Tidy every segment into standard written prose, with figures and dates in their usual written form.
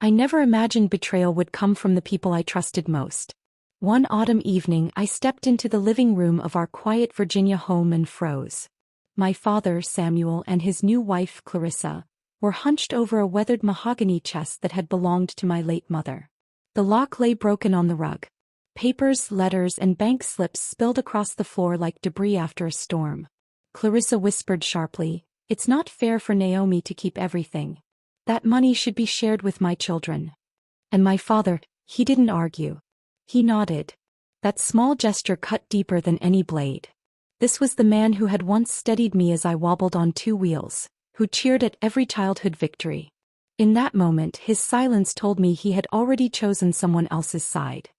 I never imagined betrayal would come from the people I trusted most. One autumn evening I stepped into the living room of our quiet Virginia home and froze. My father, Samuel, and his new wife, Clarissa, were hunched over a weathered mahogany chest that had belonged to my late mother. The lock lay broken on the rug. Papers, letters, and bank slips spilled across the floor like debris after a storm. Clarissa whispered sharply, "It's not fair for Naomi to keep everything. That money should be shared with my children." And my father, he didn't argue. He nodded. That small gesture cut deeper than any blade. This was the man who had once steadied me as I wobbled on two wheels, who cheered at every childhood victory. In that moment, his silence told me he had already chosen someone else's side.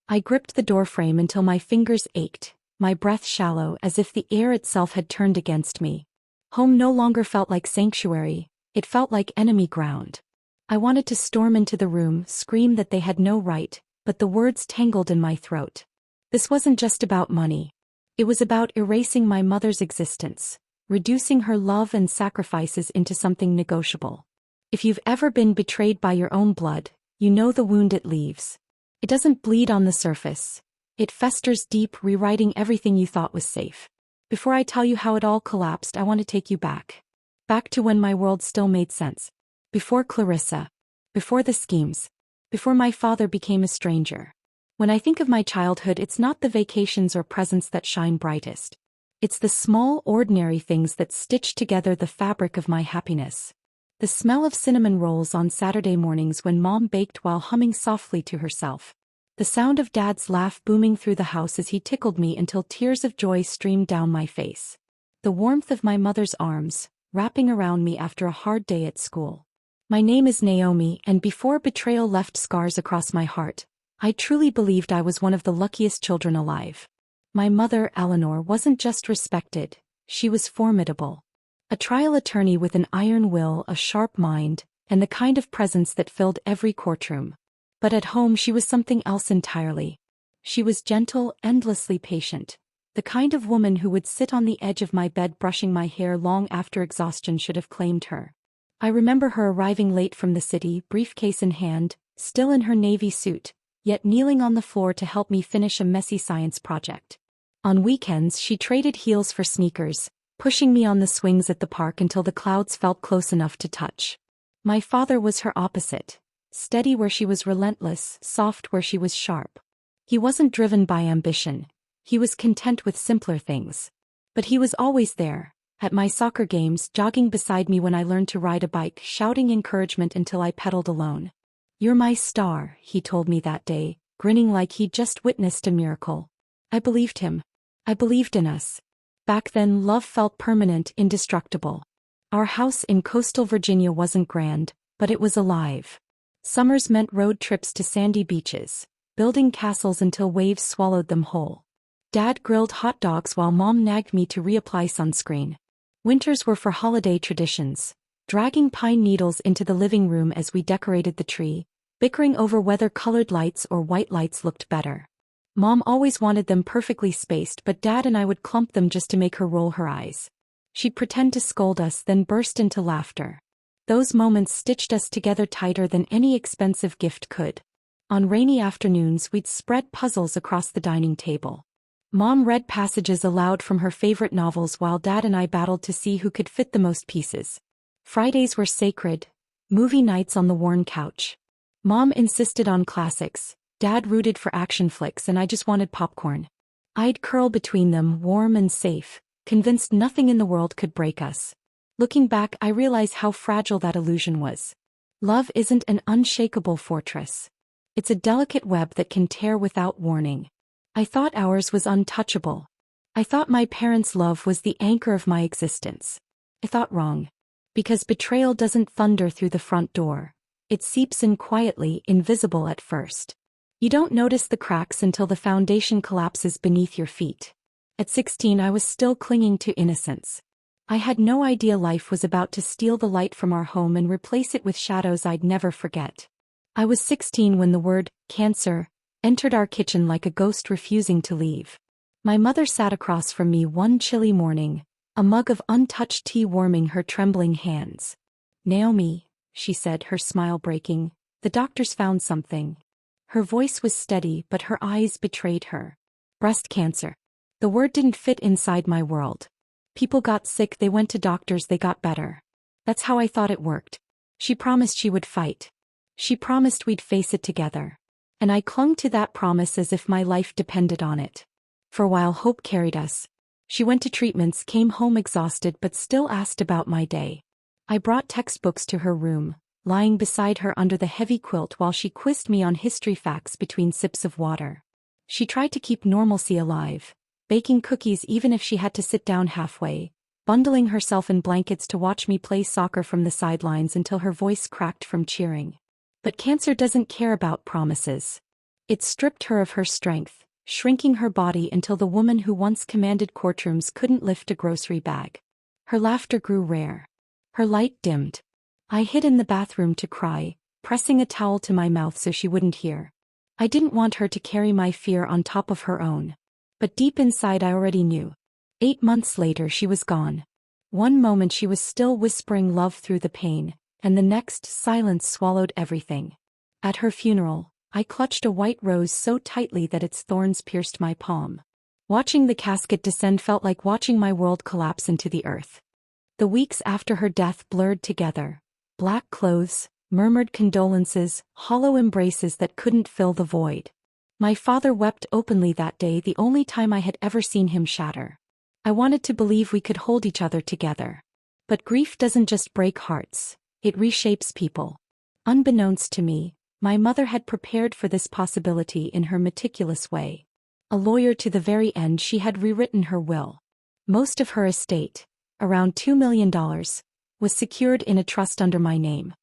I gripped the doorframe until my fingers ached, my breath shallow as if the air itself had turned against me. Home no longer felt like sanctuary, it felt like enemy ground. I wanted to storm into the room, scream that they had no right, but the words tangled in my throat. This wasn't just about money. It was about erasing my mother's existence, reducing her love and sacrifices into something negotiable. If you've ever been betrayed by your own blood, you know the wound it leaves. It doesn't bleed on the surface. It festers deep, rewriting everything you thought was safe. Before I tell you how it all collapsed, I want to take you back. Back to when my world still made sense. Before Clarissa. Before the schemes. Before my father became a stranger. When I think of my childhood, it's not the vacations or presents that shine brightest. It's the small, ordinary things that stitch together the fabric of my happiness. The smell of cinnamon rolls on Saturday mornings when Mom baked while humming softly to herself. The sound of Dad's laugh booming through the house as he tickled me until tears of joy streamed down my face. The warmth of my mother's arms, wrapping around me after a hard day at school. My name is Naomi, and before betrayal left scars across my heart, I truly believed I was one of the luckiest children alive. My mother, Eleanor, wasn't just respected, she was formidable. A trial attorney with an iron will, a sharp mind, and the kind of presence that filled every courtroom. But at home she was something else entirely. She was gentle, endlessly patient. The kind of woman who would sit on the edge of my bed brushing my hair long after exhaustion should have claimed her. I remember her arriving late from the city, briefcase in hand, still in her navy suit, yet kneeling on the floor to help me finish a messy science project. On weekends she traded heels for sneakers, pushing me on the swings at the park until the clouds felt close enough to touch. My father was her opposite. Steady where she was relentless, soft where she was sharp. He wasn't driven by ambition. He was content with simpler things. But he was always there, at my soccer games, jogging beside me when I learned to ride a bike, shouting encouragement until I pedaled alone. "You're my star," he told me that day, grinning like he'd just witnessed a miracle. I believed him. I believed in us. Back then, love felt permanent, indestructible. Our house in coastal Virginia wasn't grand, but it was alive. Summers meant road trips to sandy beaches, building castles until waves swallowed them whole. Dad grilled hot dogs while Mom nagged me to reapply sunscreen. Winters were for holiday traditions, dragging pine needles into the living room as we decorated the tree, bickering over whether colored lights or white lights looked better. Mom always wanted them perfectly spaced, but Dad and I would clump them just to make her roll her eyes. She'd pretend to scold us, then burst into laughter. Those moments stitched us together tighter than any expensive gift could. On rainy afternoons, we'd spread puzzles across the dining table. Mom read passages aloud from her favorite novels while Dad and I battled to see who could fit the most pieces. Fridays were sacred, movie nights on the worn couch. Mom insisted on classics. Dad rooted for action flicks and I just wanted popcorn. I'd curl between them, warm and safe, convinced nothing in the world could break us. Looking back, I realize how fragile that illusion was. Love isn't an unshakable fortress. It's a delicate web that can tear without warning. I thought ours was untouchable. I thought my parents' love was the anchor of my existence. I thought wrong. Because betrayal doesn't thunder through the front door. It seeps in quietly, invisible at first. You don't notice the cracks until the foundation collapses beneath your feet. At 16, I was still clinging to innocence. I had no idea life was about to steal the light from our home and replace it with shadows I'd never forget. I was 16 when the word, cancer, entered our kitchen like a ghost refusing to leave. My mother sat across from me one chilly morning, a mug of untouched tea warming her trembling hands. "Naomi," she said, her smile breaking, The doctors found something. Her voice was steady, but her eyes betrayed her. Breast cancer. The word didn't fit inside my world. People got sick, they went to doctors, they got better. That's how I thought it worked. She promised she would fight. She promised we'd face it together. And I clung to that promise as if my life depended on it. For a while hope carried us. She went to treatments, came home exhausted, but still asked about my day. I brought textbooks to her room, lying beside her under the heavy quilt while she quizzed me on history facts between sips of water. She tried to keep normalcy alive, baking cookies even if she had to sit down halfway, bundling herself in blankets to watch me play soccer from the sidelines until her voice cracked from cheering. But cancer doesn't care about promises. It stripped her of her strength, shrinking her body until the woman who once commanded courtrooms couldn't lift a grocery bag. Her laughter grew rare. Her light dimmed. I hid in the bathroom to cry, pressing a towel to my mouth so she wouldn't hear. I didn't want her to carry my fear on top of her own. But deep inside I already knew. 8 months later she was gone. One moment she was still whispering love through the pain, and the next silence swallowed everything. At her funeral, I clutched a white rose so tightly that its thorns pierced my palm. Watching the casket descend felt like watching my world collapse into the earth. The weeks after her death blurred together. Black clothes, murmured condolences, hollow embraces that couldn't fill the void. My father wept openly that day, the only time I had ever seen him shatter. I wanted to believe we could hold each other together. But grief doesn't just break hearts, it reshapes people. Unbeknownst to me, my mother had prepared for this possibility in her meticulous way. A lawyer to the very end, she had rewritten her will. Most of her estate, around $2 million, was secured in a trust under my name.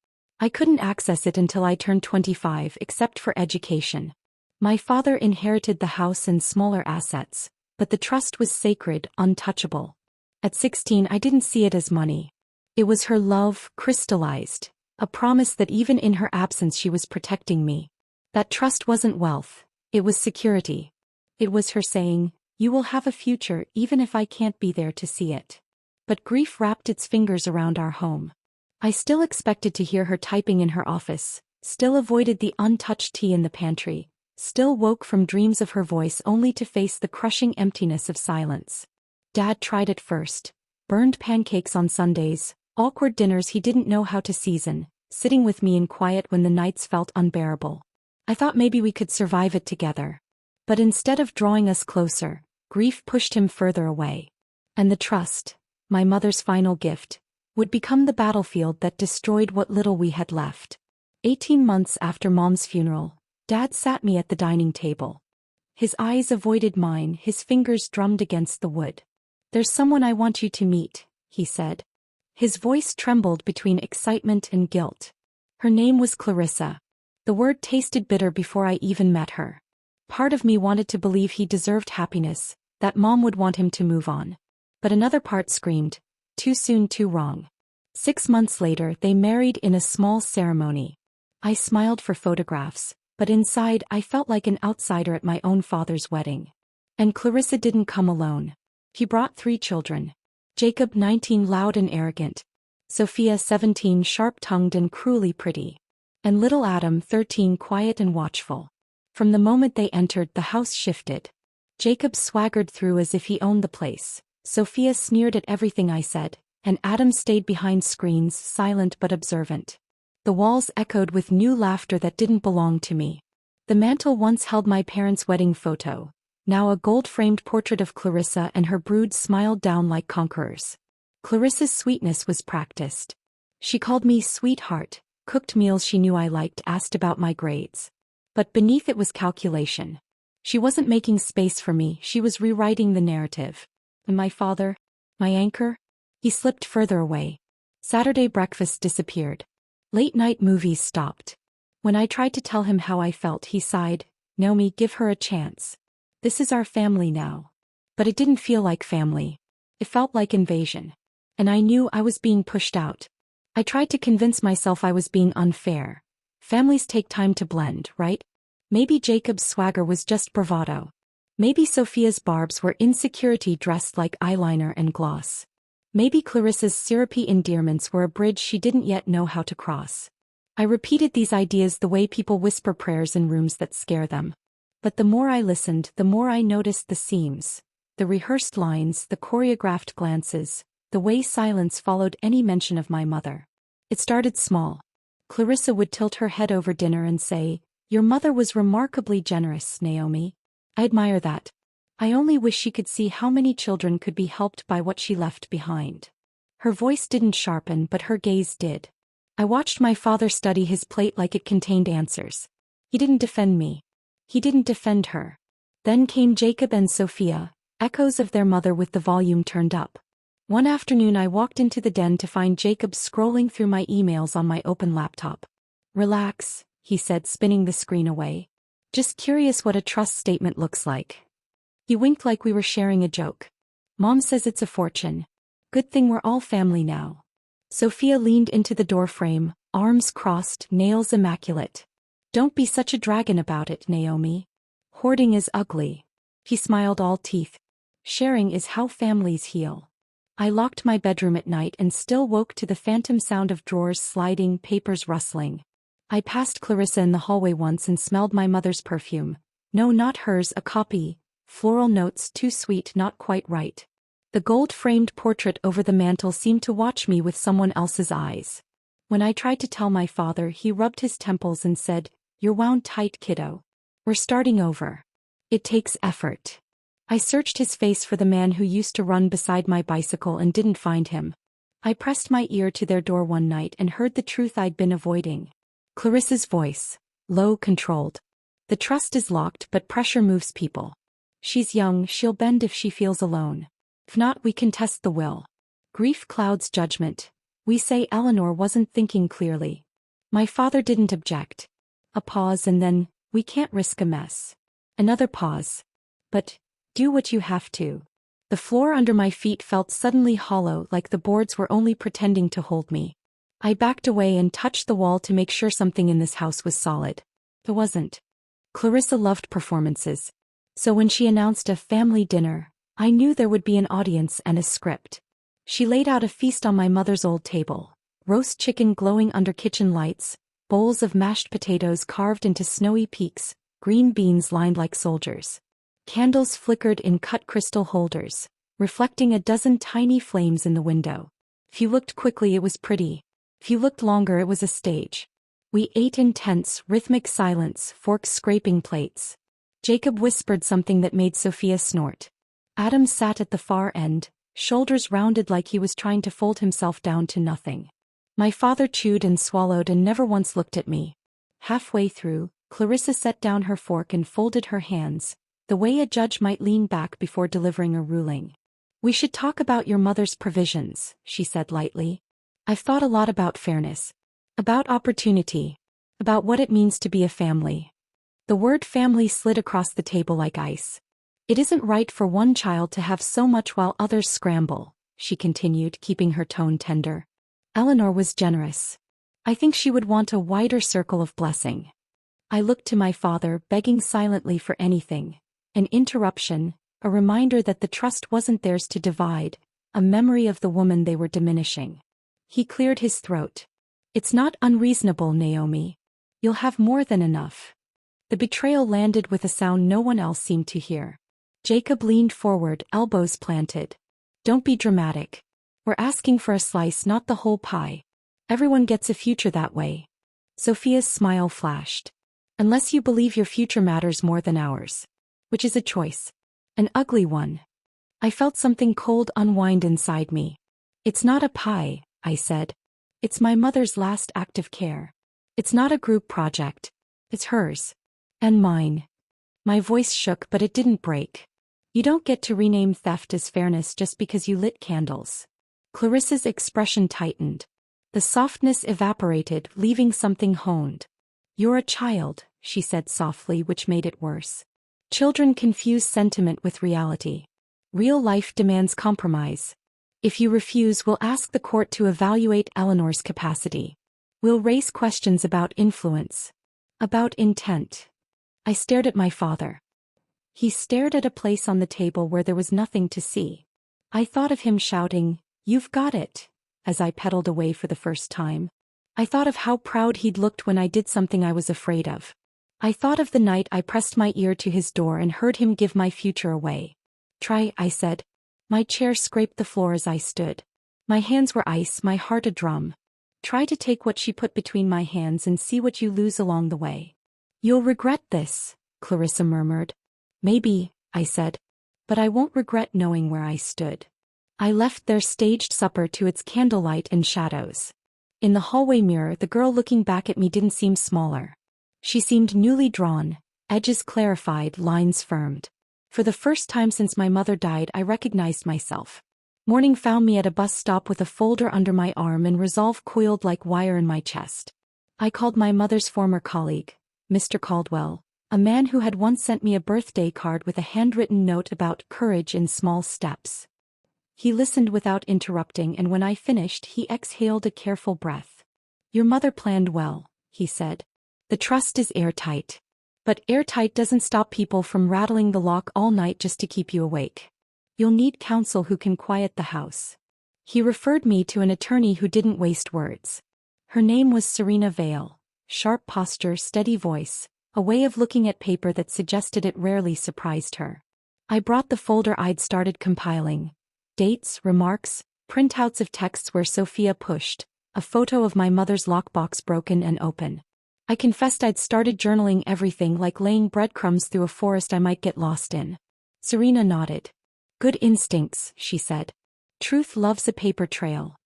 I couldn't access it until I turned 25, except for education. My father inherited the house and smaller assets, but the trust was sacred, untouchable. At 16 I didn't see it as money. It was her love, crystallized, a promise that even in her absence she was protecting me. That trust wasn't wealth, it was security. It was her saying, "You will have a future even if I can't be there to see it." But grief wrapped its fingers around our home. I still expected to hear her typing in her office, still avoided the untouched tea in the pantry, still woke from dreams of her voice only to face the crushing emptiness of silence. Dad tried it first. Burned pancakes on Sundays, awkward dinners he didn't know how to season, sitting with me in quiet when the nights felt unbearable. I thought maybe we could survive it together. But instead of drawing us closer, grief pushed him further away. And the trust, my mother's final gift, would become the battlefield that destroyed what little we had left. 18 months after Mom's funeral, Dad sat me at the dining table. His eyes avoided mine, his fingers drummed against the wood. "There's someone I want you to meet," he said. His voice trembled between excitement and guilt. Her name was Clarissa. The word tasted bitter before I even met her. Part of me wanted to believe he deserved happiness, that Mom would want him to move on. But another part screamed, too soon, too wrong. 6 months later they married in a small ceremony. I smiled for photographs, but inside I felt like an outsider at my own father's wedding. And Clarissa didn't come alone. He brought 3 children. Jacob, 19, loud and arrogant. Sophia, 17, sharp-tongued and cruelly pretty. And little Adam, 13, quiet and watchful. From the moment they entered, the house shifted. Jacob swaggered through as if he owned the place. Sophia sneered at everything I said, and Adam stayed behind screens, silent but observant. The walls echoed with new laughter that didn't belong to me. The mantel once held my parents' wedding photo. Now a gold-framed portrait of Clarissa and her brood smiled down like conquerors. Clarissa's sweetness was practiced. She called me sweetheart, cooked meals she knew I liked, asked about my grades. But beneath it was calculation. She wasn't making space for me, she was rewriting the narrative. And my father, my anchor? He slipped further away. Saturday breakfast disappeared. Late-night movies stopped. When I tried to tell him how I felt, he sighed, "Naomi, give her a chance. This is our family now." But it didn't feel like family. It felt like invasion. And I knew I was being pushed out. I tried to convince myself I was being unfair. Families take time to blend, right? Maybe Jacob's swagger was just bravado. Maybe Sophia's barbs were insecurity dressed like eyeliner and gloss. Maybe Clarissa's syrupy endearments were a bridge she didn't yet know how to cross. I repeated these ideas the way people whisper prayers in rooms that scare them. But the more I listened, the more I noticed the seams, the rehearsed lines, the choreographed glances, the way silence followed any mention of my mother. It started small. Clarissa would tilt her head over dinner and say, "Your mother was remarkably generous, Naomi. I admire that. I only wish she could see how many children could be helped by what she left behind." Her voice didn't sharpen, but her gaze did. I watched my father study his plate like it contained answers. He didn't defend me. He didn't defend her. Then came Jacob and Sophia, echoes of their mother with the volume turned up. One afternoon I walked into the den to find Jacob scrolling through my emails on my open laptop. "Relax," he said, spinning the screen away. "Just curious what a trust statement looks like." He winked like we were sharing a joke. "Mom says it's a fortune. Good thing we're all family now." Sophia leaned into the doorframe, arms crossed, nails immaculate. "Don't be such a dragon about it, Naomi. Hoarding is ugly." He smiled all teeth. "Sharing is how families heal." I locked my bedroom at night and still woke to the phantom sound of drawers sliding, papers rustling. I passed Clarissa in the hallway once and smelled my mother's perfume. No, not hers, a copy. Floral notes, too sweet, not quite right. The gold-framed portrait over the mantel seemed to watch me with someone else's eyes. When I tried to tell my father, he rubbed his temples and said, "You're wound tight, kiddo. We're starting over. It takes effort." I searched his face for the man who used to run beside my bicycle and didn't find him. I pressed my ear to their door one night and heard the truth I'd been avoiding. Clarissa's voice, low, controlled. "The trust is locked, but pressure moves people. She's young, she'll bend if she feels alone. If not, we can test the will. Grief clouds judgment. We say Eleanor wasn't thinking clearly." My father didn't object. A pause and then, "We can't risk a mess." Another pause. "But do what you have to." The floor under my feet felt suddenly hollow, like the boards were only pretending to hold me. I backed away and touched the wall to make sure something in this house was solid. It wasn't. Clarissa loved performances. So when she announced a family dinner, I knew there would be an audience and a script. She laid out a feast on my mother's old table. Roast chicken glowing under kitchen lights, bowls of mashed potatoes carved into snowy peaks, green beans lined like soldiers. Candles flickered in cut crystal holders, reflecting a dozen tiny flames in the window. If you looked quickly, it was pretty. If you looked longer, it was a stage. We ate in tense, rhythmic silence, forks scraping plates. Jacob whispered something that made Sophia snort. Adam sat at the far end, shoulders rounded like he was trying to fold himself down to nothing. My father chewed and swallowed and never once looked at me. Halfway through, Clarissa set down her fork and folded her hands, the way a judge might lean back before delivering a ruling. "We should talk about your mother's provisions," she said lightly. "I've thought a lot about fairness. About opportunity. About what it means to be a family." The word family slid across the table like ice. "It isn't right for one child to have so much while others scramble," she continued, keeping her tone tender. "Eleanor was generous. I think she would want a wider circle of blessing." I looked to my father, begging silently for anything. An interruption, a reminder that the trust wasn't theirs to divide, a memory of the woman they were diminishing. He cleared his throat. "It's not unreasonable, Naomi. You'll have more than enough." The betrayal landed with a sound no one else seemed to hear. Jacob leaned forward, elbows planted. "Don't be dramatic. We're asking for a slice, not the whole pie. Everyone gets a future that way." Sophia's smile flashed. "Unless you believe your future matters more than ours. Which is a choice. An ugly one." I felt something cold unwind inside me. "It's not a pie," I said. "It's my mother's last act of care. It's not a group project. It's hers. And mine." My voice shook, but it didn't break. "You don't get to rename theft as fairness just because you lit candles." Clarissa's expression tightened. The softness evaporated, leaving something honed. "You're a child," she said softly, which made it worse. "Children confuse sentiment with reality. Real life demands compromise. If you refuse, we'll ask the court to evaluate Eleanor's capacity. We'll raise questions about influence. About intent." I stared at my father. He stared at a place on the table where there was nothing to see. I thought of him shouting, "You've got it," as I pedaled away for the first time. I thought of how proud he'd looked when I did something I was afraid of. I thought of the night I pressed my ear to his door and heard him give my future away. Try, I said. My chair scraped the floor as I stood. My hands were ice, my heart a drum. Try to take what she put between my hands and see what you lose along the way. You'll regret this, Clarissa murmured. Maybe, I said. But I won't regret knowing where I stood. I left their staged supper to its candlelight and shadows. In the hallway mirror, the girl looking back at me didn't seem smaller. She seemed newly drawn, edges clarified, lines firmed. For the first time since my mother died, I recognized myself. Morning found me at a bus stop with a folder under my arm and resolve coiled like wire in my chest. I called my mother's former colleague, Mr. Caldwell, a man who had once sent me a birthday card with a handwritten note about courage in small steps. He listened without interrupting, and when I finished, he exhaled a careful breath. Your mother planned well, he said. The trust is airtight. But airtight doesn't stop people from rattling the lock all night just to keep you awake. You'll need counsel who can quiet the house. He referred me to an attorney who didn't waste words. Her name was Serena Vale. Sharp posture, steady voice, a way of looking at paper that suggested it rarely surprised her. I brought the folder I'd started compiling. Dates, remarks, printouts of texts where Sophia pushed, a photo of my mother's lockbox broken and open. I confessed I'd started journaling everything, like laying breadcrumbs through a forest I might get lost in. Serena nodded. Good instincts, she said. Truth loves a paper trail.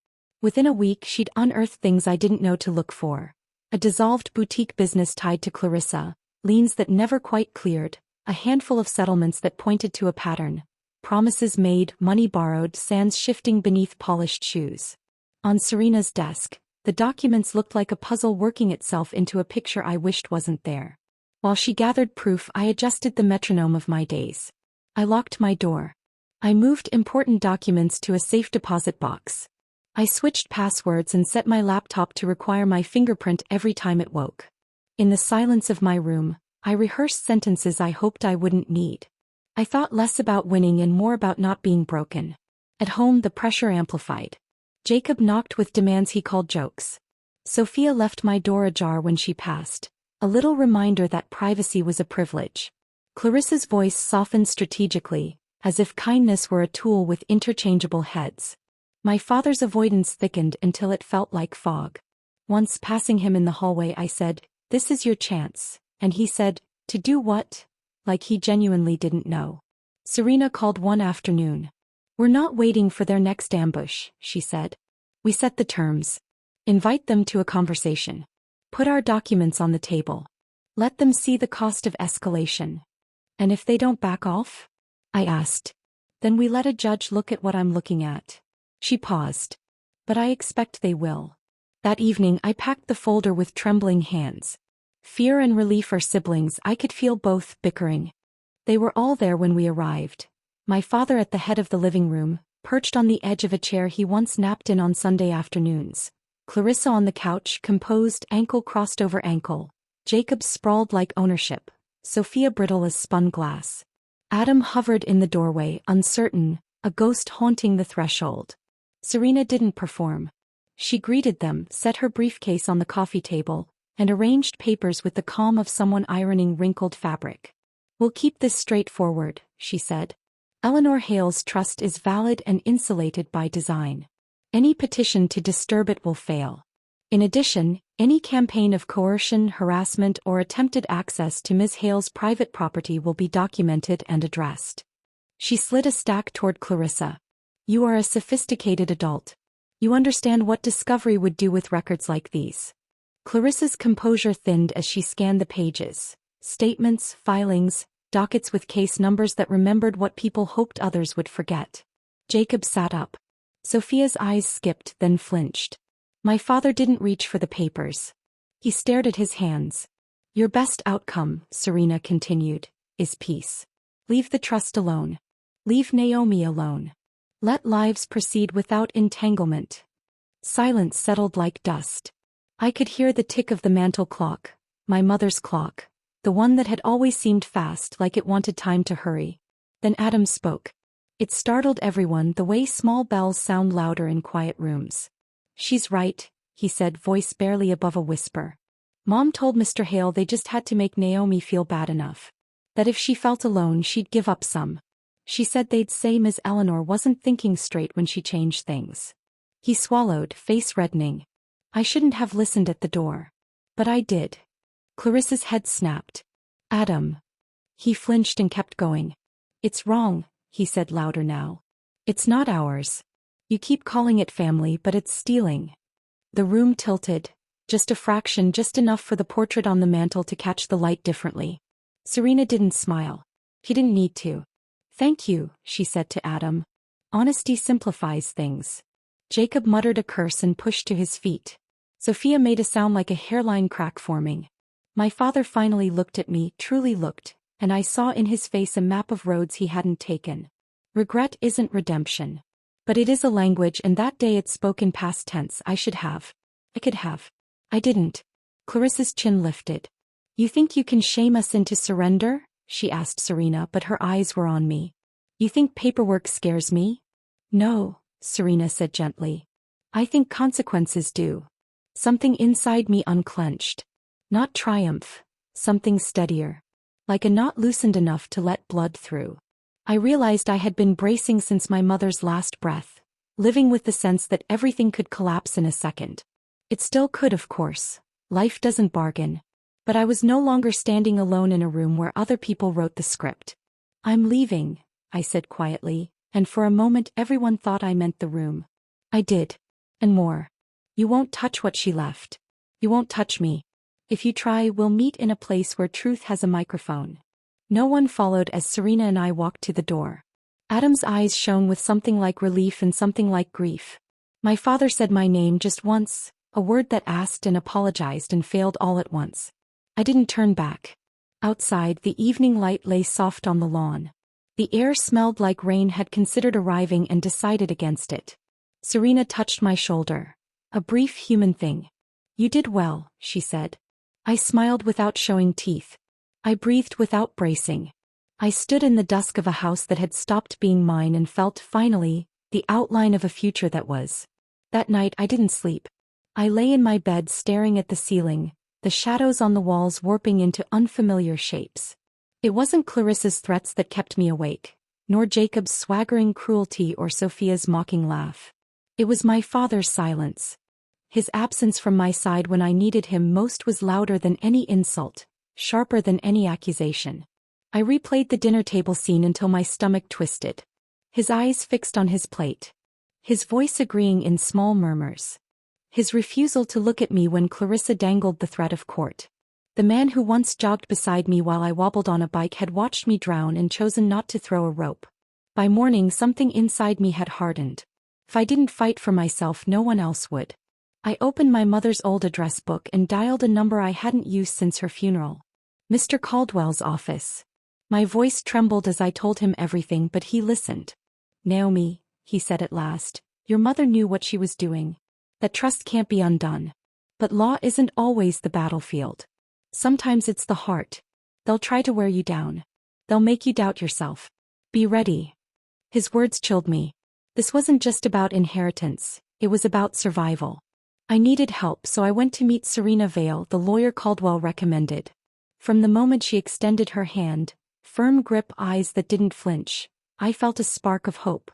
Within a week she'd unearthed things I didn't know to look for. A dissolved boutique business tied to Clarissa, liens that never quite cleared, a handful of settlements that pointed to a pattern. Promises made, money borrowed, sands shifting beneath polished shoes. On Serena's desk, the documents looked like a puzzle working itself into a picture I wished wasn't there. While she gathered proof, I adjusted the metronome of my days. I locked my door. I moved important documents to a safe deposit box. I switched passwords and set my laptop to require my fingerprint every time it woke. In the silence of my room, I rehearsed sentences I hoped I wouldn't need. I thought less about winning and more about not being broken. At home, the pressure amplified. Jacob knocked with demands he called jokes. Sophia left my door ajar when she passed, a little reminder that privacy was a privilege. Clarissa's voice softened strategically, as if kindness were a tool with interchangeable heads. My father's avoidance thickened until it felt like fog. Once passing him in the hallway, I said, "This is your chance," and he said, "To do what?" Like he genuinely didn't know. Serena called one afternoon. "We're not waiting for their next ambush," she said. "We set the terms. Invite them to a conversation. Put our documents on the table. Let them see the cost of escalation. And if they don't back off?" I asked. "Then we let a judge look at what I'm looking at." She paused. "But I expect they will." That evening I packed the folder with trembling hands. Fear and relief are siblings, I could feel both bickering. They were all there when we arrived. My father at the head of the living room, perched on the edge of a chair he once napped in on Sunday afternoons. Clarissa on the couch, composed, ankle crossed over ankle. Jacob sprawled like ownership. Sophia brittle as spun glass. Adam hovered in the doorway, uncertain, a ghost haunting the threshold. Serena didn't perform. She greeted them, set her briefcase on the coffee table, and arranged papers with the calm of someone ironing wrinkled fabric. "We'll keep this straightforward," she said. "Eleanor Hale's trust is valid and insulated by design. Any petition to disturb it will fail. In addition, any campaign of coercion, harassment, or attempted access to Ms. Hale's private property will be documented and addressed." She slid a stack toward Clarissa. "You are a sophisticated adult. You understand what discovery would do with records like these." Clarissa's composure thinned as she scanned the pages. Statements, filings, dockets with case numbers that remembered what people hoped others would forget. Jacob sat up. Sophia's eyes skipped, then flinched. My father didn't reach for the papers. He stared at his hands. "Your best outcome," Serena continued, "is peace. Leave the trust alone. Leave Naomi alone. Let lives proceed without entanglement." Silence settled like dust. I could hear the tick of the mantel clock, my mother's clock, the one that had always seemed fast, like it wanted time to hurry. Then Adam spoke. It startled everyone, the way small bells sound louder in quiet rooms. "She's right," he said, voice barely above a whisper. Mom told Mr. Hale they just had to make Naomi feel bad enough. That if she felt alone she'd give up some. She said they'd say Ms. Eleanor wasn't thinking straight when she changed things. He swallowed, face reddening. I shouldn't have listened at the door. But I did. Clarissa's head snapped. Adam. He flinched and kept going. It's wrong, he said louder now. It's not ours. You keep calling it family, but it's stealing. The room tilted. Just a fraction, just enough for the portrait on the mantel to catch the light differently. Serena didn't smile. He didn't need to. Thank you, she said to Adam. Honesty simplifies things. Jacob muttered a curse and pushed to his feet. Sophia made a sound like a hairline crack forming. My father finally looked at me, truly looked, and I saw in his face a map of roads he hadn't taken. Regret isn't redemption. But it is a language, and that day it spoke in past tense. I should have. I could have. I didn't. Clarissa's chin lifted. You think you can shame us into surrender? She asked Serena, but her eyes were on me. You think paperwork scares me? No, Serena said gently. I think consequences do. Something inside me unclenched. Not triumph. Something steadier. Like a knot loosened enough to let blood through. I realized I had been bracing since my mother's last breath, living with the sense that everything could collapse in a second. It still could, of course. Life doesn't bargain. But I was no longer standing alone in a room where other people wrote the script. I'm leaving, I said quietly, and for a moment everyone thought I meant the room. I did. And more. You won't touch what she left. You won't touch me. If you try, we'll meet in a place where truth has a microphone. No one followed as Serena and I walked to the door. Adam's eyes shone with something like relief and something like grief. My father said my name just once, a word that asked and apologized and failed all at once. I didn't turn back. Outside, the evening light lay soft on the lawn. The air smelled like rain had considered arriving and decided against it. Serena touched my shoulder. A brief human thing. You did well, she said. I smiled without showing teeth. I breathed without bracing. I stood in the dusk of a house that had stopped being mine and felt, finally, the outline of a future that was. That night I didn't sleep. I lay in my bed staring at the ceiling, the shadows on the walls warping into unfamiliar shapes. It wasn't Clarissa's threats that kept me awake, nor Jacob's swaggering cruelty or Sophia's mocking laugh. It was my father's silence. His absence from my side when I needed him most was louder than any insult, sharper than any accusation. I replayed the dinner table scene until my stomach twisted. His eyes fixed on his plate. His voice agreeing in small murmurs. His refusal to look at me when Clarissa dangled the threat of court. The man who once jogged beside me while I wobbled on a bike had watched me drown and chosen not to throw a rope. By morning something inside me had hardened. If I didn't fight for myself, no one else would. I opened my mother's old address book and dialed a number I hadn't used since her funeral. Mr. Caldwell's office. My voice trembled as I told him everything, but he listened. Naomi, he said at last, your mother knew what she was doing. That trust can't be undone. But law isn't always the battlefield. Sometimes it's the heart. They'll try to wear you down. They'll make you doubt yourself. Be ready. His words chilled me. This wasn't just about inheritance, it was about survival. I needed help, so I went to meet Serena Vale, the lawyer Caldwell recommended. From the moment she extended her hand, firm grip, eyes that didn't flinch, I felt a spark of hope.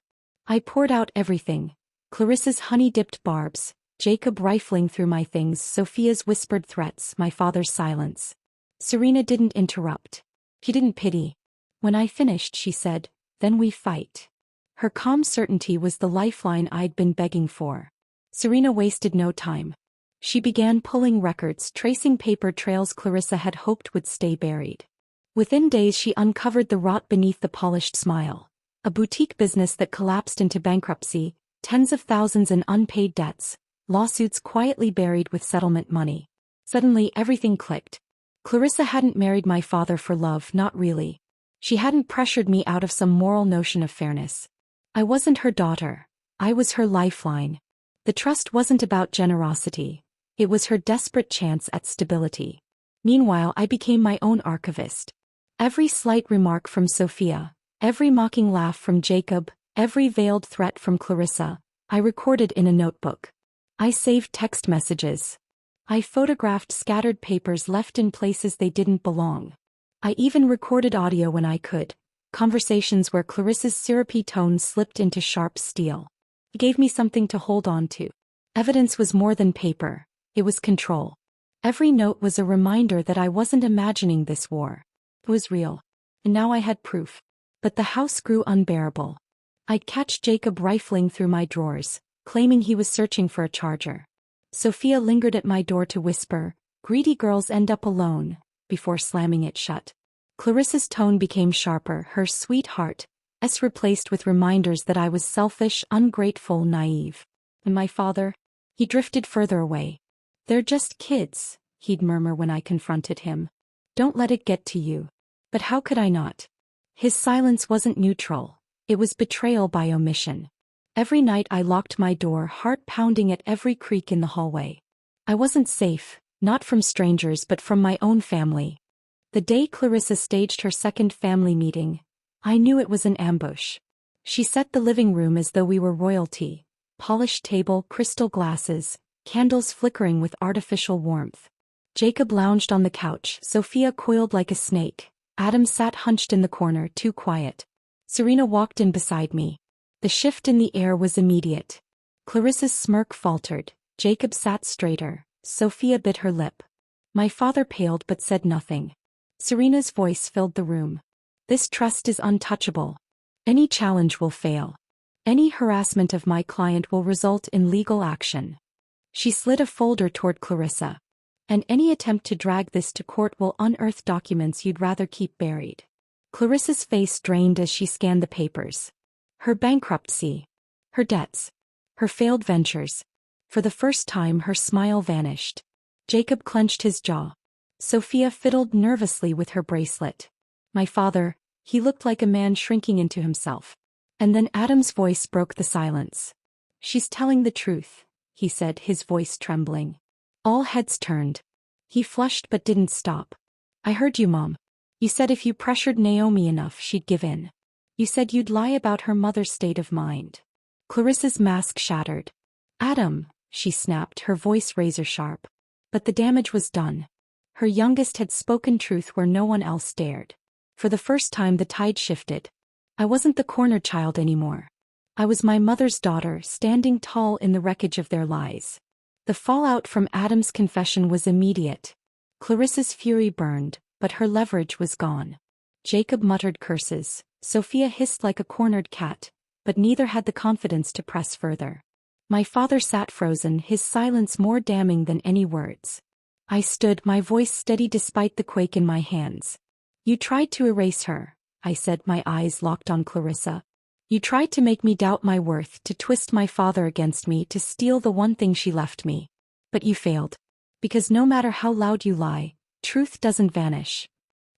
I poured out everything. Clarissa's honey-dipped barbs, Jacob rifling through my things, Sophia's whispered threats, my father's silence. Serena didn't interrupt. She didn't pity. When I finished, she said, then we fight. Her calm certainty was the lifeline I'd been begging for. Serena wasted no time. She began pulling records, tracing paper trails Clarissa had hoped would stay buried. Within days she uncovered the rot beneath the polished smile. A boutique business that collapsed into bankruptcy, tens of thousands in unpaid debts, lawsuits quietly buried with settlement money. Suddenly everything clicked. Clarissa hadn't married my father for love, not really. She hadn't pressured me out of some moral notion of fairness. I wasn't her daughter. I was her lifeline. The trust wasn't about generosity. It was her desperate chance at stability. Meanwhile, I became my own archivist. Every slight remark from Sophia, every mocking laugh from Jacob, every veiled threat from Clarissa, I recorded in a notebook. I saved text messages. I photographed scattered papers left in places they didn't belong. I even recorded audio when I could, conversations where Clarissa's syrupy tone slipped into sharp steel. It gave me something to hold on to. Evidence was more than paper, it was control. Every note was a reminder that I wasn't imagining this war. It was real. And now I had proof. But the house grew unbearable. I'd catch Jacob rifling through my drawers, claiming he was searching for a charger. Sophia lingered at my door to whisper, "Greedy girls end up alone," before slamming it shut. Clarissa's tone became sharper, her sweetheart, replaced with reminders that I was selfish, ungrateful, naive. And my father? He drifted further away. "They're just kids," he'd murmur when I confronted him. "Don't let it get to you." But how could I not? His silence wasn't neutral. It was betrayal by omission. Every night I locked my door, heart pounding at every creak in the hallway. I wasn't safe, not from strangers but from my own family. The day Clarissa staged her second family meeting, I knew it was an ambush. She set the living room as though we were royalty. Polished table, crystal glasses, candles flickering with artificial warmth. Jacob lounged on the couch, Sophia coiled like a snake. Adam sat hunched in the corner, too quiet. Serena walked in beside me. The shift in the air was immediate. Clarissa's smirk faltered. Jacob sat straighter. Sophia bit her lip. My father paled but said nothing. Serena's voice filled the room. "This trust is untouchable. Any challenge will fail. Any harassment of my client will result in legal action." She slid a folder toward Clarissa. "And any attempt to drag this to court will unearth documents you'd rather keep buried." Clarissa's face drained as she scanned the papers. Her bankruptcy. Her debts. Her failed ventures. For the first time her smile vanished. Jacob clenched his jaw. Sophia fiddled nervously with her bracelet. My father, he looked like a man shrinking into himself. And then Adam's voice broke the silence. "She's telling the truth," he said, his voice trembling. All heads turned. He flushed but didn't stop. "I heard you, Mom. You said if you pressured Naomi enough she'd give in. You said you'd lie about her mother's state of mind." Clarissa's mask shattered. "Adam," she snapped, her voice razor-sharp. But the damage was done. Her youngest had spoken truth where no one else dared. For the first time the tide shifted. I wasn't the corner child anymore. I was my mother's daughter, standing tall in the wreckage of their lies. The fallout from Adam's confession was immediate. Clarissa's fury burned, but her leverage was gone. Jacob muttered curses. Sophia hissed like a cornered cat, but neither had the confidence to press further. My father sat frozen, his silence more damning than any words. I stood, my voice steady despite the quake in my hands. "You tried to erase her," I said, my eyes locked on Clarissa. "You tried to make me doubt my worth, to twist my father against me, to steal the one thing she left me. But you failed. Because no matter how loud you lie, truth doesn't vanish."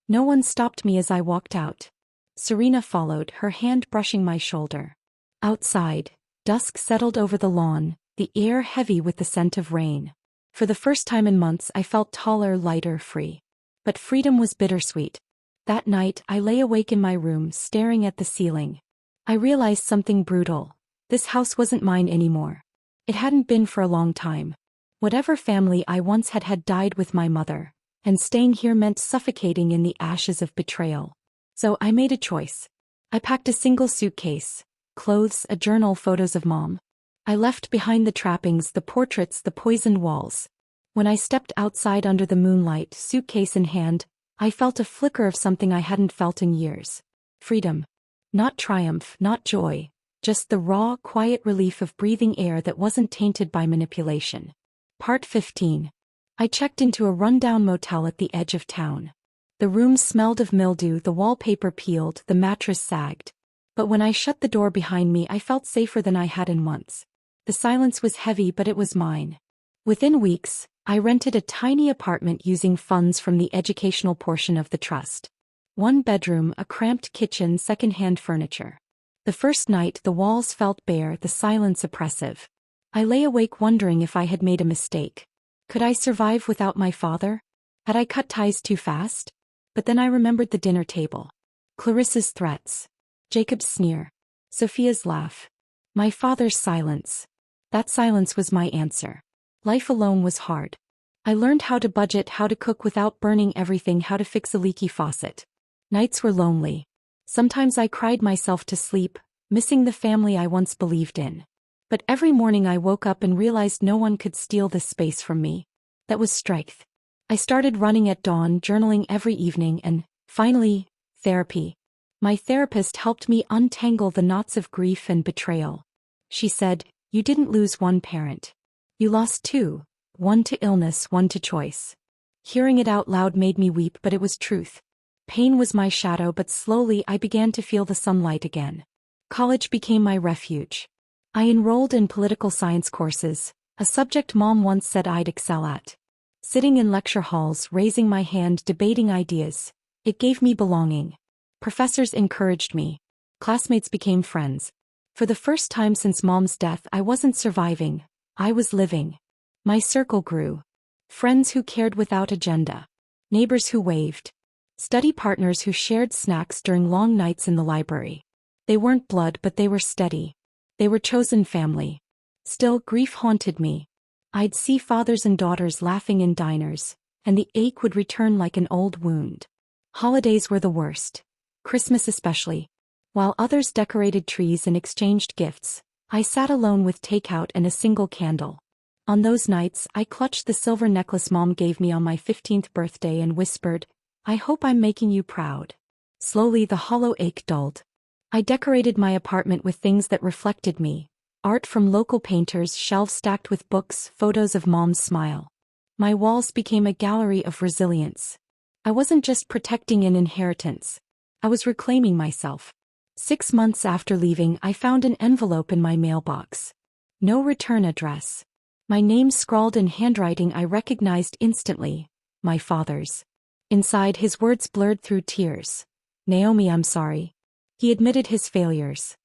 No one stopped me as I walked out. Serena followed, her hand brushing my shoulder. Outside, dusk settled over the lawn, the air heavy with the scent of rain. For the first time in months I felt taller, lighter, free. But freedom was bittersweet. That night I lay awake in my room, staring at the ceiling. I realized something brutal. This house wasn't mine anymore. It hadn't been for a long time. Whatever family I once had died with my mother, and staying here meant suffocating in the ashes of betrayal. So I made a choice. I packed a single suitcase, clothes, a journal, photos of Mom. I left behind the trappings, the portraits, the poisoned walls. When I stepped outside under the moonlight, suitcase in hand, I felt a flicker of something I hadn't felt in years. Freedom. Not triumph, not joy, just the raw, quiet relief of breathing air that wasn't tainted by manipulation. Part 15. I checked into a rundown motel at the edge of town. The room smelled of mildew, the wallpaper peeled, the mattress sagged. But when I shut the door behind me I felt safer than I had in months. The silence was heavy but it was mine. Within weeks, I rented a tiny apartment using funds from the educational portion of the trust. 1 bedroom, a cramped kitchen, second-hand furniture. The first night the walls felt bare, the silence oppressive. I lay awake wondering if I had made a mistake. Could I survive without my father? Had I cut ties too fast? But then I remembered the dinner table. Clarissa's threats. Jacob's sneer. Sophia's laugh. My father's silence. That silence was my answer. Life alone was hard. I learned how to budget, how to cook without burning everything, how to fix a leaky faucet. Nights were lonely. Sometimes I cried myself to sleep, missing the family I once believed in. But every morning I woke up and realized no one could steal this space from me. That was strength. I started running at dawn, journaling every evening, and, finally, therapy. My therapist helped me untangle the knots of grief and betrayal. She said, "You didn't lose one parent. You lost two, one to illness, one to choice." Hearing it out loud made me weep, but it was truth. Pain was my shadow, but slowly I began to feel the sunlight again. College became my refuge. I enrolled in political science courses, a subject Mom once said I'd excel at. Sitting in lecture halls, raising my hand, debating ideas, it gave me belonging. Professors encouraged me. Classmates became friends. For the first time since Mom's death, I wasn't surviving, I was living. My circle grew. Friends who cared without agenda. Neighbors who waved. Study partners who shared snacks during long nights in the library. They weren't blood, but they were steady. They were chosen family. Still, grief haunted me. I'd see fathers and daughters laughing in diners, and the ache would return like an old wound. Holidays were the worst. Christmas especially. While others decorated trees and exchanged gifts, I sat alone with takeout and a single candle. On those nights, I clutched the silver necklace Mom gave me on my 15th birthday and whispered, "I hope I'm making you proud." Slowly the hollow ache dulled. I decorated my apartment with things that reflected me. Art from local painters, shelves stacked with books, photos of Mom's smile. My walls became a gallery of resilience. I wasn't just protecting an inheritance. I was reclaiming myself. 6 months after leaving, I found an envelope in my mailbox. No return address. My name scrawled in handwriting I recognized instantly, my father's. Inside, his words blurred through tears. "Naomi, I'm sorry." He admitted his failures.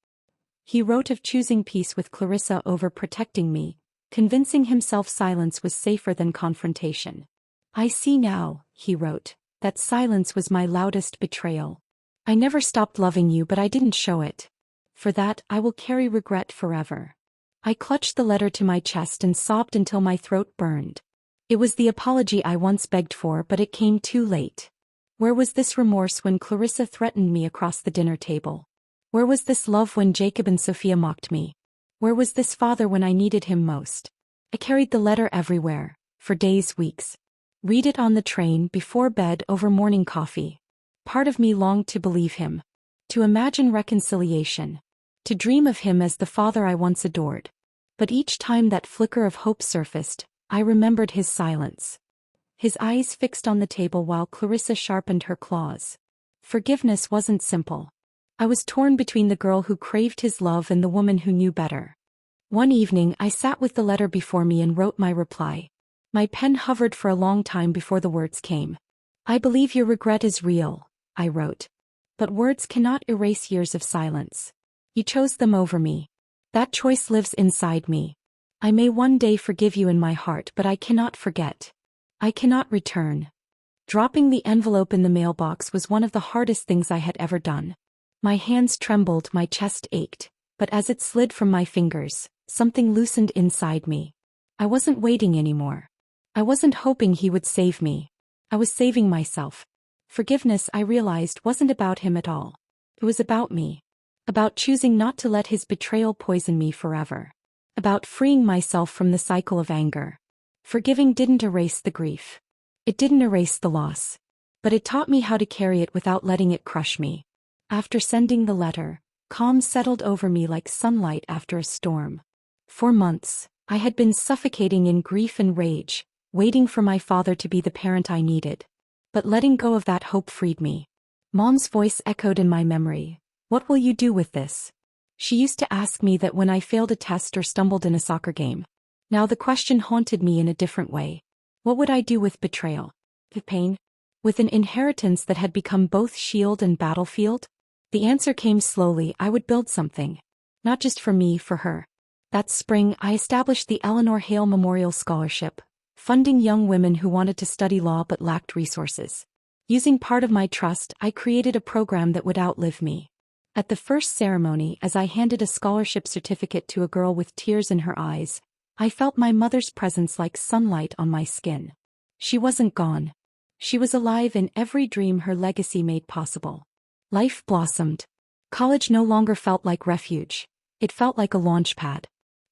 He wrote of choosing peace with Clarissa over protecting me, convincing himself silence was safer than confrontation. "I see now," he wrote, "that silence was my loudest betrayal. I never stopped loving you, but I didn't show it. For that, I will carry regret forever." I clutched the letter to my chest and sobbed until my throat burned. It was the apology I once begged for, but it came too late. Where was this remorse when Clarissa threatened me across the dinner table? Where was this love when Jacob and Sophia mocked me? Where was this father when I needed him most? I carried the letter everywhere, for days, weeks. Read it on the train, before bed, over morning coffee. Part of me longed to believe him. To imagine reconciliation. To dream of him as the father I once adored. But each time that flicker of hope surfaced, I remembered his silence. His eyes fixed on the table while Clarissa sharpened her claws. Forgiveness wasn't simple. I was torn between the girl who craved his love and the woman who knew better. One evening I sat with the letter before me and wrote my reply. My pen hovered for a long time before the words came. "I believe your regret is real," I wrote. "But words cannot erase years of silence. You chose them over me. That choice lives inside me. I may one day forgive you in my heart, but I cannot forget. I cannot return." Dropping the envelope in the mailbox was one of the hardest things I had ever done. My hands trembled, my chest ached, but as it slid from my fingers, something loosened inside me. I wasn't waiting anymore. I wasn't hoping he would save me. I was saving myself. Forgiveness, I realized, wasn't about him at all. It was about me. About choosing not to let his betrayal poison me forever. About freeing myself from the cycle of anger. Forgiving didn't erase the grief. It didn't erase the loss. But it taught me how to carry it without letting it crush me. After sending the letter, calm settled over me like sunlight after a storm. For months, I had been suffocating in grief and rage, waiting for my father to be the parent I needed. But letting go of that hope freed me. Mom's voice echoed in my memory. "What will you do with this?" She used to ask me that when I failed a test or stumbled in a soccer game. Now the question haunted me in a different way. What would I do with betrayal? With pain? With an inheritance that had become both shield and battlefield? The answer came slowly. I would build something. Not just for me, for her. That spring, I established the Eleanor Hale Memorial Scholarship, funding young women who wanted to study law but lacked resources. Using part of my trust, I created a program that would outlive me. At the first ceremony, as I handed a scholarship certificate to a girl with tears in her eyes, I felt my mother's presence like sunlight on my skin. She wasn't gone. She was alive in every dream her legacy made possible. Life blossomed. College no longer felt like refuge. It felt like a launchpad.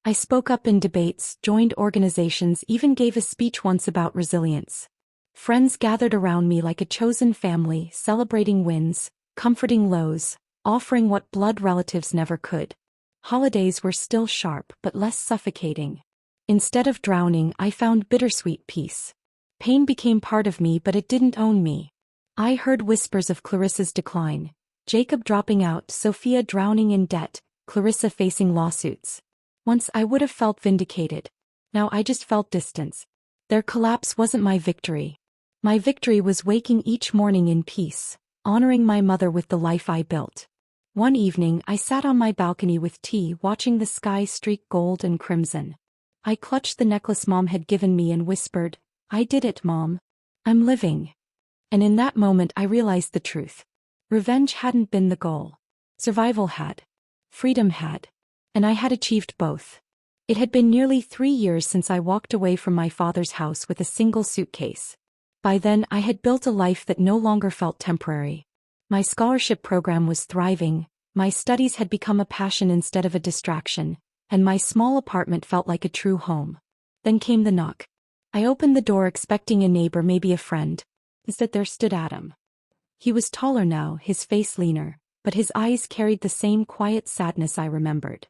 I spoke up in debates, joined organizations, even gave a speech once about resilience. Friends gathered around me like a chosen family, celebrating wins, comforting lows, offering what blood relatives never could. Holidays were still sharp but less suffocating. Instead of drowning, I found bittersweet peace. Pain became part of me, but it didn't own me. I heard whispers of Clarissa's decline, Jacob dropping out, Sophia drowning in debt, Clarissa facing lawsuits. Once I would have felt vindicated. Now I just felt distance. Their collapse wasn't my victory. My victory was waking each morning in peace, honoring my mother with the life I built. One evening I sat on my balcony with tea, watching the sky streak gold and crimson. I clutched the necklace Mom had given me and whispered, "I did it, Mom. I'm living." And in that moment I realized the truth. Revenge hadn't been the goal. Survival had. Freedom had. And I had achieved both. It had been nearly 3 years since I walked away from my father's house with a single suitcase. By then I had built a life that no longer felt temporary. My scholarship program was thriving, my studies had become a passion instead of a distraction, and my small apartment felt like a true home. Then came the knock. I opened the door expecting a neighbor, maybe a friend. Instead there stood Adam. He was taller now, his face leaner, but his eyes carried the same quiet sadness I remembered.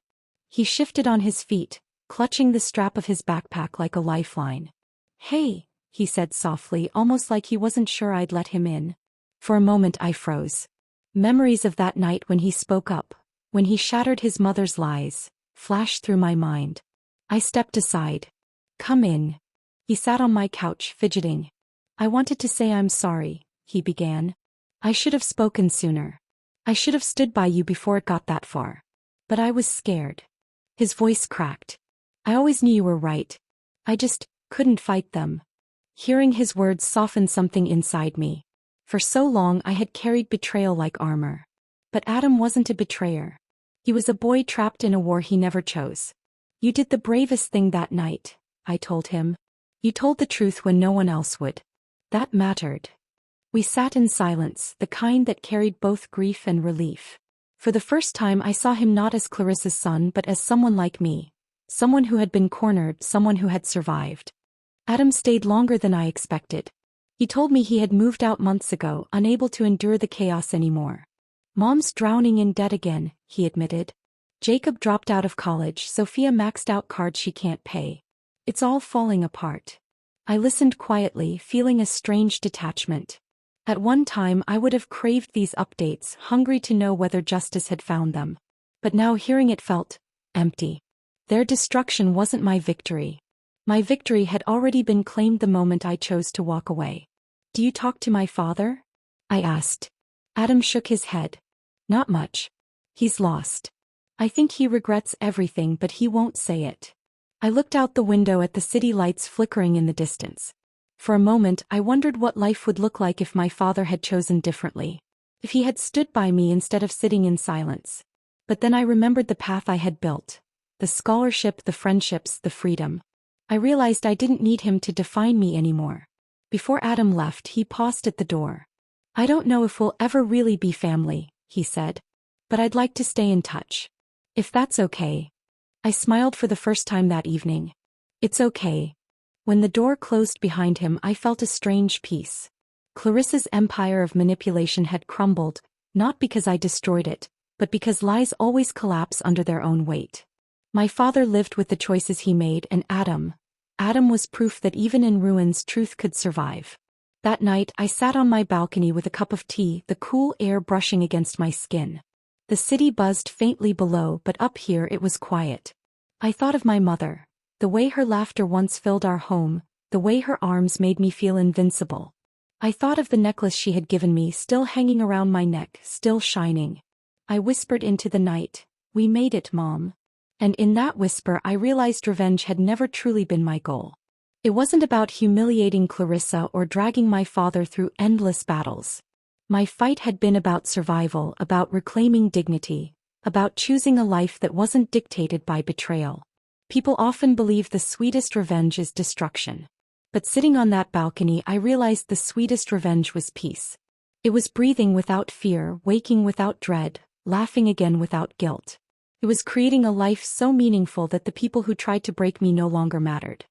He shifted on his feet, clutching the strap of his backpack like a lifeline. "Hey," he said softly, almost like he wasn't sure I'd let him in. For a moment I froze. Memories of that night when he spoke up, when he shattered his mother's lies, flashed through my mind. I stepped aside. "Come in." He sat on my couch, fidgeting. "I wanted to say I'm sorry," he began. "I should have spoken sooner. I should have stood by you before it got that far. But I was scared." His voice cracked. "I always knew you were right. I just couldn't fight them." Hearing his words softened something inside me. For so long I had carried betrayal like armor. But Adam wasn't a betrayer. He was a boy trapped in a war he never chose. "You did the bravest thing that night," I told him. "You told the truth when no one else would." That mattered. We sat in silence, the kind that carried both grief and relief. For the first time I saw him not as Clarissa's son but as someone like me. Someone who had been cornered, someone who had survived. Adam stayed longer than I expected. He told me he had moved out months ago, unable to endure the chaos anymore. "Mom's drowning in debt again," he admitted. "Jacob dropped out of college, Sophia maxed out cards she can't pay. It's all falling apart." I listened quietly, feeling a strange detachment. At one time I would have craved these updates, hungry to know whether justice had found them. But now hearing it felt empty. Their destruction wasn't my victory. My victory had already been claimed the moment I chose to walk away. "Do you talk to my father?" I asked. Adam shook his head. "Not much. He's lost. I think he regrets everything, but he won't say it." I looked out the window at the city lights flickering in the distance. For a moment I wondered what life would look like if my father had chosen differently. If he had stood by me instead of sitting in silence. But then I remembered the path I had built. The scholarship, the friendships, the freedom. I realized I didn't need him to define me anymore. Before Adam left, he paused at the door. "I don't know if we'll ever really be family," he said. "But I'd like to stay in touch. If that's okay." I smiled for the first time that evening. "It's okay." When the door closed behind him, I felt a strange peace. Clarissa's empire of manipulation had crumbled, not because I destroyed it, but because lies always collapse under their own weight. My father lived with the choices he made, and Adam was proof that even in ruins truth could survive. That night I sat on my balcony with a cup of tea, the cool air brushing against my skin. The city buzzed faintly below, but up here it was quiet. I thought of my mother, the way her laughter once filled our home, the way her arms made me feel invincible. I thought of the necklace she had given me, still hanging around my neck, still shining. I whispered into the night, "We made it, Mom." And in that whisper I realized revenge had never truly been my goal. It wasn't about humiliating Clarissa or dragging my father through endless battles. My fight had been about survival, about reclaiming dignity, about choosing a life that wasn't dictated by betrayal. People often believe the sweetest revenge is destruction. But sitting on that balcony, I realized the sweetest revenge was peace. It was breathing without fear, waking without dread, laughing again without guilt. It was creating a life so meaningful that the people who tried to break me no longer mattered.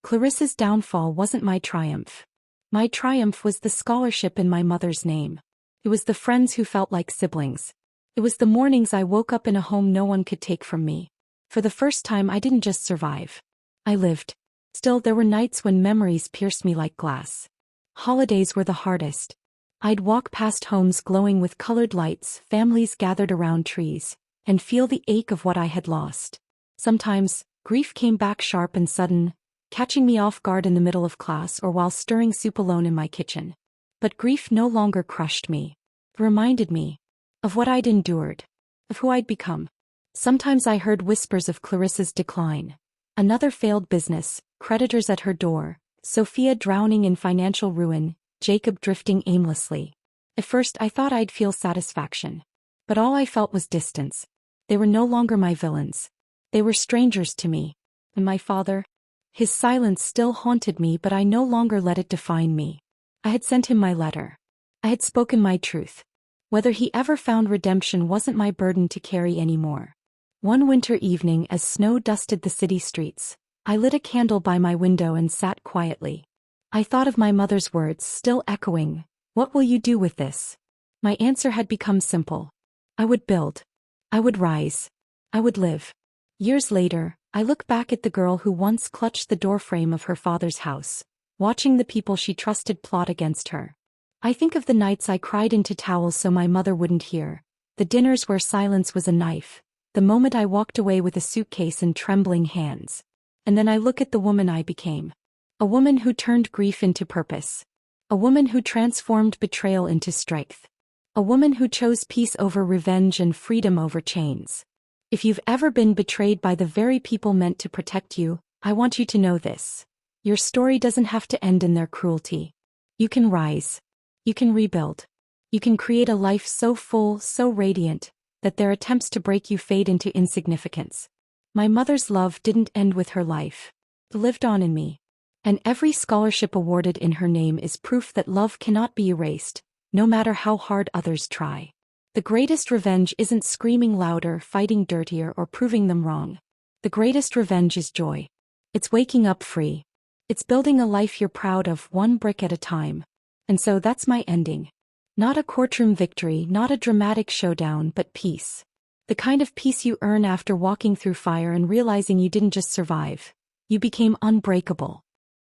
Clarissa's downfall wasn't my triumph. My triumph was the scholarship in my mother's name. It was the friends who felt like siblings. It was the mornings I woke up in a home no one could take from me. For the first time, I didn't just survive. I lived. Still, there were nights when memories pierced me like glass. Holidays were the hardest. I'd walk past homes glowing with colored lights, families gathered around trees, and feel the ache of what I had lost. Sometimes, grief came back sharp and sudden, catching me off guard in the middle of class or while stirring soup alone in my kitchen. But grief no longer crushed me. It reminded me of what I'd endured, of who I'd become. Sometimes I heard whispers of Clarissa's decline. Another failed business, creditors at her door, Sophia drowning in financial ruin, Jacob drifting aimlessly. At first I thought I'd feel satisfaction. But all I felt was distance. They were no longer my villains. They were strangers to me. And my father? His silence still haunted me, but I no longer let it define me. I had sent him my letter. I had spoken my truth. Whether he ever found redemption wasn't my burden to carry anymore. One winter evening, as snow dusted the city streets, I lit a candle by my window and sat quietly. I thought of my mother's words still echoing, "What will you do with this?" My answer had become simple. I would build. I would rise. I would live. Years later, I look back at the girl who once clutched the doorframe of her father's house, watching the people she trusted plot against her. I think of the nights I cried into towels so my mother wouldn't hear, the dinners where silence was a knife, the moment I walked away with a suitcase and trembling hands. And then I look at the woman I became. A woman who turned grief into purpose. A woman who transformed betrayal into strength. A woman who chose peace over revenge and freedom over chains. If you've ever been betrayed by the very people meant to protect you, I want you to know this. Your story doesn't have to end in their cruelty. You can rise. You can rebuild. You can create a life so full, so radiant, that their attempts to break you fade into insignificance. My mother's love didn't end with her life. It lived on in me. And every scholarship awarded in her name is proof that love cannot be erased, no matter how hard others try. The greatest revenge isn't screaming louder, fighting dirtier, or proving them wrong. The greatest revenge is joy. It's waking up free. It's building a life you're proud of, one brick at a time. And so that's my ending. Not a courtroom victory, not a dramatic showdown, but peace. The kind of peace you earn after walking through fire and realizing you didn't just survive. You became unbreakable.